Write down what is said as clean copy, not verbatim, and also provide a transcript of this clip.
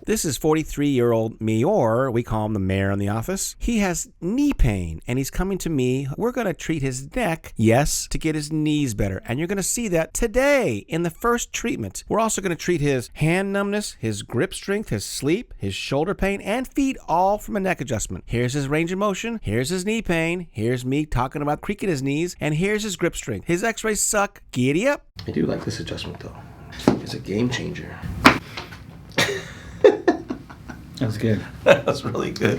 This is 43-year-old me, or we call him the mayor in the office. He has knee pain, and he's coming to me. We're going to treat his neck, yes, to get his knees better. And you're going to see that today in the first treatment. We're also going to treat his hand numbness, his grip strength, his sleep, his shoulder pain, and feet, all from a neck adjustment. Here's his range of motion. Here's his knee pain. Here's me talking about creaking his knees. And here's his grip strength. His x-rays suck. Giddy up. I do like this adjustment, though. It's a game changer. That was good. That was really good.